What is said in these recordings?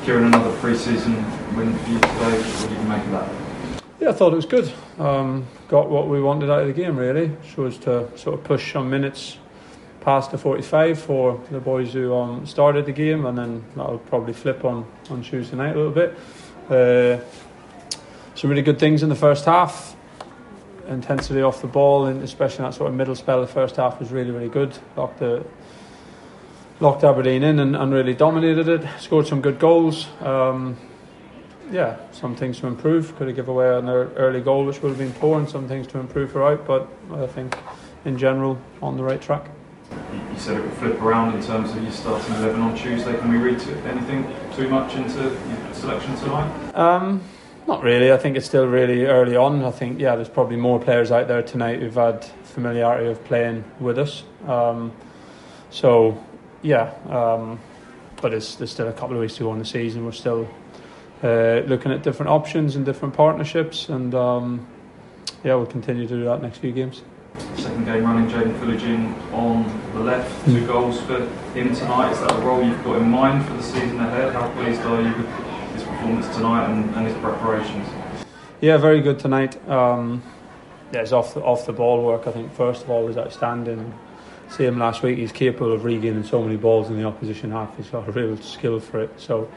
Kieran, another pre-season win for you today. What did you make of that? Yeah, I thought it was good. Got what we wanted out of the game, really. So as to sort of push some minutes past the 45 for the boys who started the game, and then that'll probably flip on Tuesday night a little bit. Some really good things in the first half. Intensity off the ball, and especially in that sort of middle spell of the first half, was really, really good. Locked Aberdeen in and really dominated it. Scored some good goals. Some things to improve. Could have given away an early goal, which would have been poor, and some things to improve throughout. But I think, in general, on the right track. You said it would flip around in terms of your starting 11 on Tuesday. Can we read anything too much into your selection tonight? Not really. I think it's still really early on. I think, there's probably more players out there tonight who've had familiarity of playing with us. But there's still a couple of weeks to go in the season. We're still looking at different options and different partnerships, and we'll continue to do that next few games. Second game running, Jadden Figin on the left, 2 goals for him tonight. Is that a role you've got in mind for the season ahead? How pleased are you with his performance tonight and his preparations? Yeah, very good tonight. His off the ball work, I think, first of all, was outstanding. See him last week. He's capable of regaining so many balls in the opposition half. He's got a real skill for it. So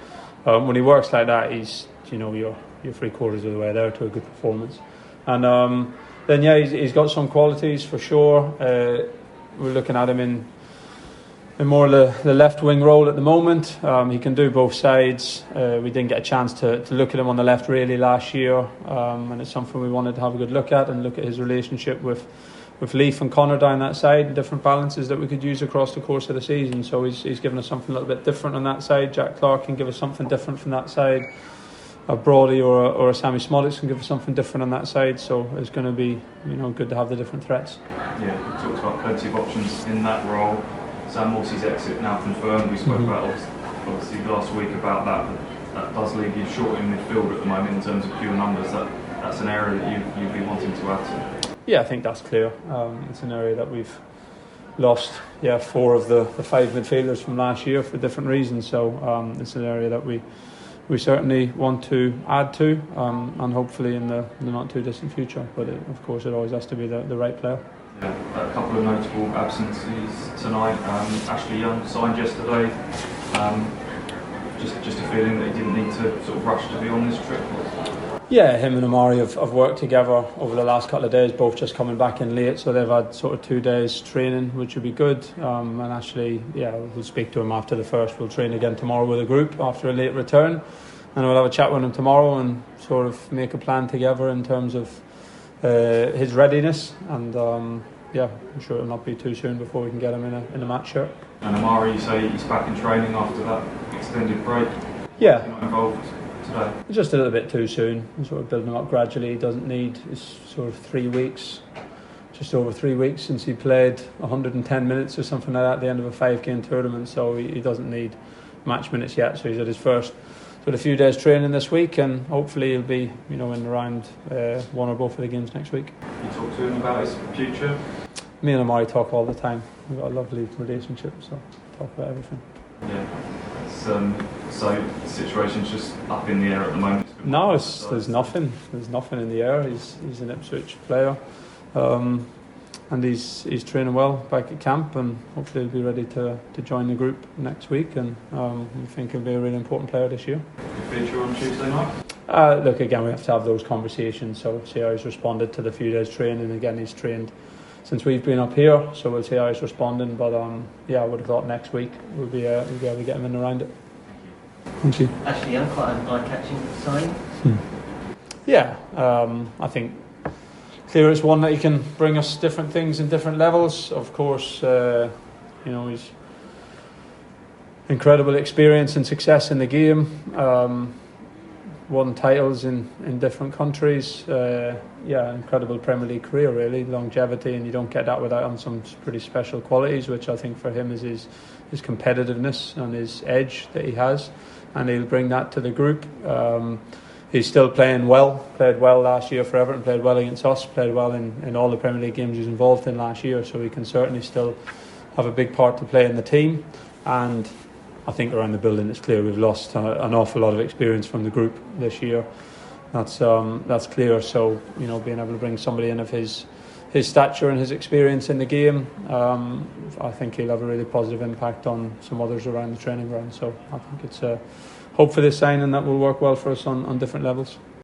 when he works like that, he's you're 3/4 of the way there to a good performance. And he's got some qualities for sure. We're looking at him in more the left wing role at the moment. He can do both sides. We didn't get a chance to look at him on the left really last year, and it's something we wanted to have a good look at and look at his relationship with Leaf and Connor down that side, and different balances that we could use across the course of the season. So he's given us something a little bit different on that side. Jack Clark can give us something different from that side. A Brodie or a Sammy Smolletts can give us something different on that side. So it's going to be good to have the different threats. Yeah, we talked about plenty of options in that role. Sam Morsey's exit now confirmed. We spoke about obviously last week about that, but that does leave you short in midfield at the moment in terms of pure numbers. That's an area that you'd be wanting to add to. Yeah, I think that's clear. It's an area that we've lost 4 of the 5 midfielders from last year for different reasons. So it's an area that we certainly want to add to, and hopefully in the not too distant future. But of course, it always has to be the right player. Yeah, a couple of notable absences tonight. Ashley Young signed yesterday. Just a feeling that he didn't need to sort of rush to be on this trip. Yeah, him and Amari have worked together over the last couple of days, both just coming back in late, so they've had sort of 2 days training, which would be good. And actually, we'll speak to him after the first. We'll train again tomorrow with a group after a late return, and we'll have a chat with him tomorrow and sort of make a plan together in terms of his readiness. And I'm sure it'll not be too soon before we can get him in a match shirt. And Amari, you say he's back in training after that extended break? Yeah. He's not involved today? Just a little bit too soon. I'm sort of building him up gradually. He doesn't need, it's sort of 3 weeks, just over 3 weeks since he played 110 minutes or something like that at the end of a 5-game tournament, so he doesn't need match minutes yet. So he's at his first sort of few days training this week, and hopefully he'll be in around 1 or both of the games next week. You talk to him about his future? Me and Amari talk all the time. We've got a lovely relationship, so talk about everything. Yeah. So the situation's just up in the air at the moment? No, there's nothing. There's nothing in the air. He's an Ipswich player, and he's training well back at camp, and hopefully he'll be ready to join the group next week, and we think he'll be a really important player this year. Good feature on Tuesday night? Look, again, we have to have those conversations, so see how he's responded to the few days training. Again, he's trained since we've been up here, so we'll see how he's responding. But I would have thought next week we'll be able to get him in around it. Thank you. Actually, I'm quite an eye-catching sign. Yeah, I think clear it's one that he can bring us different things in different levels. Of course, he's incredible experience and success in the game. Won titles in different countries. Incredible Premier League career, really, longevity, and you don't get that without some pretty special qualities, which I think for him is his competitiveness and his edge that he has, and he'll bring that to the group. He's still played well last year for Everton, played well against us, played well in all the Premier League games he was involved in last year, so he can certainly still have a big part to play in the team. And I think around the building it's clear we've lost an awful lot of experience from the group this year. That's clear. So being able to bring somebody in of his stature and his experience in the game, I think he'll have a really positive impact on some others around the training ground. So I think it's hope for this signing that will work well for us on different levels.